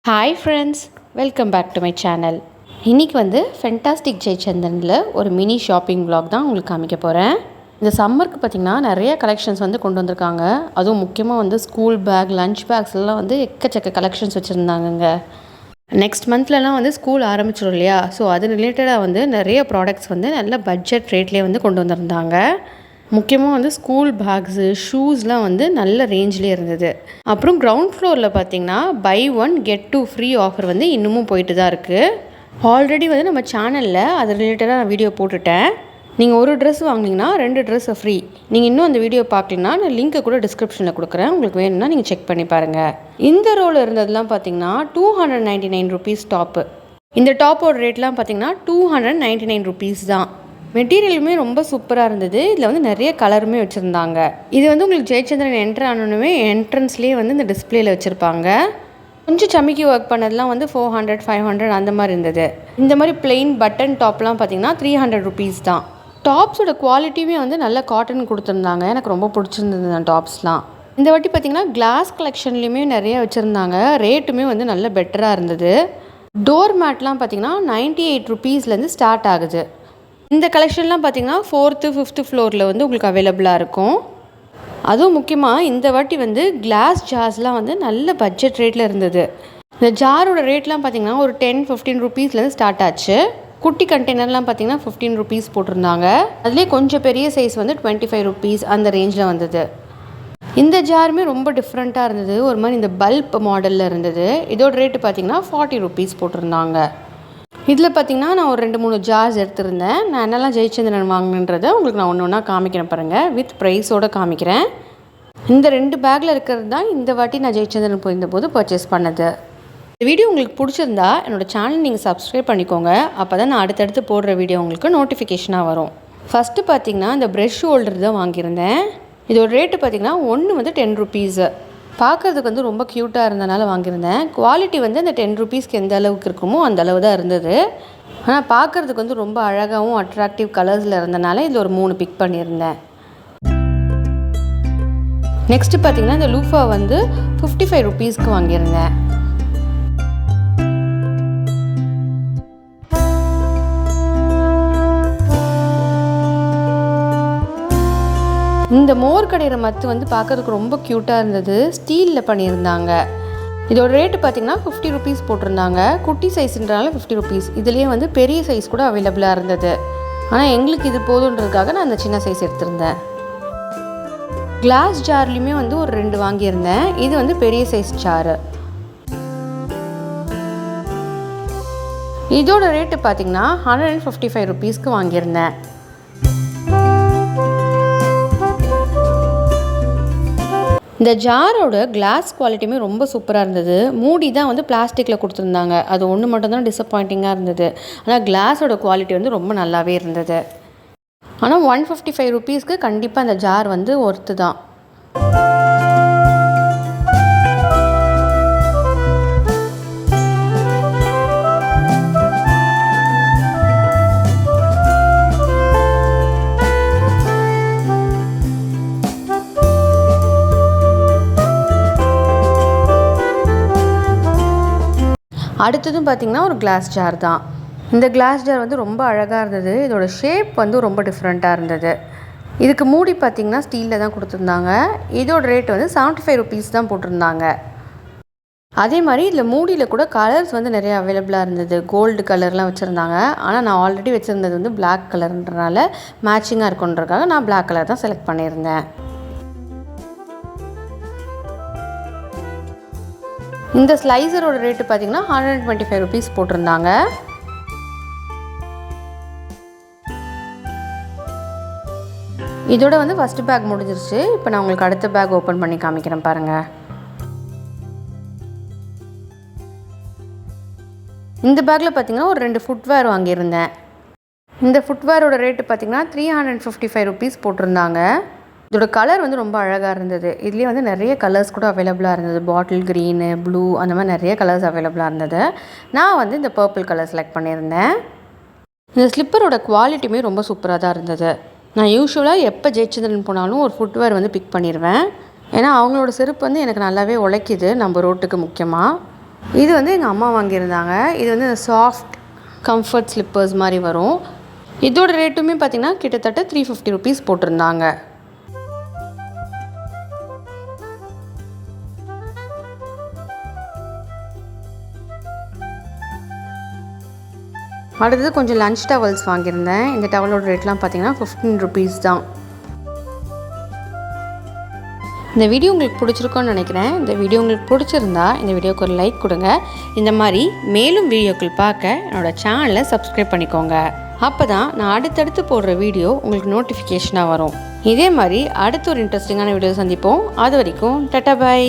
Hi friends, welcome back to my channel. இன்றைக்கி வந்து fantastic ஜெயச்சந்திரனில் ஒரு மினி ஷாப்பிங் வ்ளாக் தான் உங்களுக்கு காமிக்க போகிறேன். இந்த சம்மருக்கு பார்த்திங்கன்னா நிறைய கலெக்ஷன்ஸ் வந்து கொண்டு வந்திருக்காங்க. அதுவும் முக்கியமாக வந்து ஸ்கூல் பேக், லஞ்ச் பேக்ஸ் எல்லாம் வந்து எக்கச்சக்க கலெக்ஷன்ஸ் வச்சுருந்தாங்கங்க. நெக்ஸ்ட் மந்த்லலாம் வந்து ஸ்கூல் ஆரம்பிச்சிடும் இல்லையா, ஸோ அது ரிலேட்டடாக வந்து நிறைய ப்ராடக்ட்ஸ் வந்து நல்ல பட்ஜெட் ரேட்லேயே வந்து கொண்டு வந்திருந்தாங்க. முக்கியமாக வந்து ஸ்கூல் பேக்ஸு, ஷூஸ்லாம் வந்து நல்ல ரேஞ்சிலே இருந்தது. அப்புறம் கிரவுண்ட் ஃப்ளோரில் பார்த்திங்கன்னா buy one get two free offer வந்து இன்னமும் போயிட்டு தான் இருக்குது. ஆல்ரெடி வந்து நம்ம சேனலில் அது ரிலேட்டடாக நான் வீடியோ போட்டுட்டேன். நீங்கள் ஒரு ட்ரெஸ் வாங்கினீங்கன்னா 2 ட்ரெஸ் ஃப்ரீ. நீங்கள் இன்னும் அந்த வீடியோ பார்க்கலன்னா நான் லிங்க்கை கூட டிஸ்கிரிப்ஷனில் கொடுக்குறேன், உங்களுக்கு வேணும்னா நீங்கள் செக் பண்ணி பாருங்கள். இந்த ரோல் இருந்ததுலாம் பார்த்திங்கன்னா 299 ருபீஸ் டாப்பு. இந்த டாப்போட ரேட்லாம் பார்த்திங்கன்னா 299 ருபீஸ் தான். மெட்டீரியலுமே ரொம்ப சூப்பராக இருந்தது. இதில் வந்து நிறைய கலருமே வச்சுருந்தாங்க. இது வந்து உங்களுக்கு ஜெயச்சந்திரன் என்ட்ரு ஆனோடனே என்ட்ரன்ஸ்லேயே வந்து இந்த டிஸ்பிளேயில் வச்சுருப்பாங்க. கொஞ்சம் சமைக்கி ஒர்க் பண்ணதெல்லாம் வந்து 400, 500 அந்த மாதிரி இருந்தது. இந்த மாதிரி பிளெயின் பட்டன் டாப்லாம் பார்த்திங்கன்னா 300 ருபீஸ் தான். டாப்ஸோட குவாலிட்டியுமே வந்து நல்ல காட்டன் கொடுத்துருந்தாங்க. எனக்கு ரொம்ப பிடிச்சிருந்தது அந்த டாப்ஸ்லாம். இந்த வாட்டி பார்த்திங்கன்னா கிளாஸ் கலெக்ஷன்லேயுமே நிறைய வச்சுருந்தாங்க. ரேட்டுமே வந்து நல்ல பெட்டராக இருந்தது. டோர் மேட்லாம் பார்த்திங்கன்னா 98 ருபீஸ்லேருந்து ஸ்டார்ட் ஆகுது. இந்த கலெக்ஷன்லாம் பார்த்திங்கன்னா 4th, 5th ஃப்ளோரில் வந்து உங்களுக்கு அவைலபிளாக இருக்கும். அதுவும் முக்கியமாக இந்த வாட்டி வந்து கிளாஸ் ஜார்ஸ்லாம் வந்து நல்ல பட்ஜெட் ரேட்டில் இருந்தது. இந்த ஜாரோட ரேட்லாம் பார்த்திங்கன்னா ஒரு 10-15 ருபீஸ்லேருந்து ஸ்டார்ட் ஆச்சு. குட்டி கண்டெய்னர்லாம் பார்த்திங்கன்னா 15 ருபீஸ் போட்டிருந்தாங்க. அதுலேயே கொஞ்சம் பெரிய சைஸ் வந்து 25 ருபீஸ் அந்த ரேஞ்சில் வந்தது. இந்த ஜாருமே ரொம்ப டிஃப்ரெண்ட்டாக இருந்தது. ஒரு மாதிரி இந்த பல்ப் மாடலில் இருந்தது. இதோட ரேட்டு பார்த்திங்கன்னா 40 ருபீஸ் போட்டிருந்தாங்க. இதில் பார்த்திங்கன்னா நான் ஒரு 2-3 ஜார்ஸ் எடுத்திருந்தேன். நான் என்னெல்லாம் ஜெயச்சந்திரன் வாங்கினன்றதை உங்களுக்கு நான் ஒன்று ஒன்றா காமிக்கிறேன் பாருங்கள். வித் ப்ரைஸோடு காமிக்கிறேன். இந்த 2 பேக்கில் இருக்கிறது தான் இந்த வாட்டி நான் ஜெயச்சந்திரன் போயிருந்தபோது பர்ச்சேஸ் பண்ணது. இந்த வீடியோ உங்களுக்கு பிடிச்சிருந்தா என்னோடய சேனல் நீங்கள் சப்ஸ்கிரைப் பண்ணிக்கோங்க. அப்போ தான் நான் அடுத்தடுத்து போடுற வீடியோ உங்களுக்கு நோட்டிஃபிகேஷனாக வரும். ஃபஸ்ட்டு பார்த்திங்கன்னா இந்த ப்ரெஷ் ஹோல்டர் தான் வாங்கியிருந்தேன். இதோட ரேட்டு பார்த்திங்கன்னா ஒன்று வந்து 10 ருபீஸு. பார்க்குறதுக்கு வந்து ரொம்ப க்யூட்டாக இருந்தனால வாங்கியிருந்தேன். குவாலிட்டி வந்து அந்த 10 ருபீஸ்க்கு எந்த அளவுக்கு இருக்குமோ அந்த அளவு தான் இருந்தது. ஆனால் பார்க்குறதுக்கு வந்து ரொம்ப அழகாகவும் அட்ராக்டிவ் கலர்ஸில் இருந்தனால இதில் ஒரு 3 பிக் பண்ணியிருந்தேன். நெக்ஸ்ட்டு பார்த்திங்கன்னா இந்த லூஃபா வந்து 55 ருபீஸ்க்கு வாங்கியிருந்தேன். இந்த மோர் கடையிற மத்து வந்து பார்க்கறதுக்கு ரொம்ப க்யூட்டாக இருந்தது. ஸ்டீலில் பண்ணியிருந்தாங்க. இதோட ரேட்டு பார்த்திங்கன்னா 50 ருபீஸ் போட்டிருந்தாங்க. குட்டி சைஸுன்றனால 50 ருபீஸ். இதுலேயே வந்து பெரிய சைஸ் கூட அவைலபிளாக இருந்தது. ஆனால் எங்களுக்கு இது போதுன்றதுக்காக நான் அந்த சின்ன சைஸ் எடுத்திருந்தேன். கிளாஸ் ஜார்லேயுமே வந்து ஒரு 2 வாங்கியிருந்தேன். இது வந்து பெரிய சைஸ் ஜாரு. இதோட ரேட்டு பார்த்திங்கன்னா 155 ருபீஸ்க்கு வாங்கியிருந்தேன். இந்த ஜாரோட கிளாஸ் குவாலிட்டியுமே ரொம்ப சூப்பராக இருந்தது. மூடி தான் வந்து பிளாஸ்டிக்கில் கொடுத்துருந்தாங்க. அது ஒன்று மட்டும்தான் டிசப்பாயிண்டிங்காக இருந்தது. ஆனால் கிளாஸோட குவாலிட்டி வந்து ரொம்ப நல்லாவே இருந்தது. ஆனால் 155 ருபீஸ்க்கு கண்டிப்பாக அந்த ஜார் வந்து ஒர்த்து தான். அடுத்ததும் பார்த்திங்கன்னா ஒரு கிளாஸ் ஜார் தான். இந்த கிளாஸ் ஜார் வந்து ரொம்ப அழகாக இருந்தது. இதோட ஷேப் வந்து ரொம்ப டிஃப்ரெண்ட்டாக இருந்தது. இதுக்கு மூடி பார்த்திங்கன்னா ஸ்டீலில் தான் கொடுத்துருந்தாங்க. இதோட ரேட் வந்து 75 ருபீஸ் தான் போட்டிருந்தாங்க. அதே மாதிரி இதில் மூடியில் கூட கலர்ஸ் வந்து நிறைய அவைலபிளாக இருந்தது. கோல்டு கலர்லாம் வச்சுருந்தாங்க. ஆனால் நான் ஆல்ரெடி வச்சுருந்தது வந்து பிளாக் கலர்ன்றனால மேட்சிங்காக இருக்குன்றதுக்காக நான் பிளாக் கலர் தான் செலக்ட் பண்ணியிருந்தேன். இந்த ஸ்லைசரோட ரேட்டு பார்த்திங்கன்னா 125 ருபீஸ் போட்டிருந்தாங்க. இதோட வந்து ஃபஸ்ட்டு பேக் முடிஞ்சிருச்சு. இப்போ நான் உங்களுக்கு அடுத்த பேக் ஓப்பன் பண்ணி காமிக்கிறேன் பாருங்கள். இந்த பேக்கில் பார்த்திங்கன்னா ஒரு 2 ஃபுட்வேர் வாங்கியிருந்தேன். இந்த ஃபுட்வேரோட ரேட்டு பார்த்திங்கன்னா 355 ருபீஸ் போட்டிருந்தாங்க. இதோட கலர் வந்து ரொம்ப அழகாக இருந்தது. இதுலேயே வந்து நிறைய கலர்ஸ் கூட அவைலபிளாக இருந்தது. பாட்டில் க்ரீனு, ப்ளூ அந்த மாதிரி நிறைய கலர்ஸ் அவைலபிளாக இருந்தது. நான் வந்து இந்த பர்பிள் கலர் செலக்ட் பண்ணியிருந்தேன். இந்த ஸ்லிப்பரோட குவாலிட்டியுமே ரொம்ப சூப்பராக தான் இருந்தது. நான் யூஸ்வலாக எப்போ ஜெயச்சந்திரன் போனாலும் ஒரு ஃபுட்வேர் வந்து பிக் பண்ணிடுவேன். ஏன்னா அவங்களோட செருப்பு வந்து எனக்கு நல்லாவே உழைக்கிது நம்ம ரோட்டுக்கு முக்கியமாக. இது வந்து எங்கள் அம்மா வாங்கியிருந்தாங்க. இது வந்து சாஃப்ட் கம்ஃபர்ட் ஸ்லிப்பர்ஸ் மாதிரி வரும். இதோட ரேட்டுமே பார்த்திங்கன்னா கிட்டத்தட்ட 350 ருபீஸ் போட்டிருந்தாங்க. அடுத்தது கொஞ்சம் லன்ச் டவல்ஸ் வாங்கியிருந்தேன். இந்த டவலோட ரேட்லாம் பார்த்திங்கன்னா 15 ருபீஸ் தான். இந்த வீடியோ உங்களுக்கு பிடிச்சிருக்கோன்னு நினைக்கிறேன். இந்த வீடியோ உங்களுக்கு பிடிச்சிருந்தா இந்த வீடியோக்கு ஒரு லைக் கொடுங்க. இந்த மாதிரி மேலும் வீடியோக்கள் பார்க்க என்னோடய சேனலை சப்ஸ்கிரைப் பண்ணிக்கோங்க. அப்போ தான் நான் அடுத்தடுத்து போடுற வீடியோ உங்களுக்கு நோட்டிஃபிகேஷனாக வரும். இதே மாதிரி அடுத்த ஒரு இன்ட்ரெஸ்டிங்கான வீடியோ சந்திப்போம். அது வரைக்கும் டாடா பை.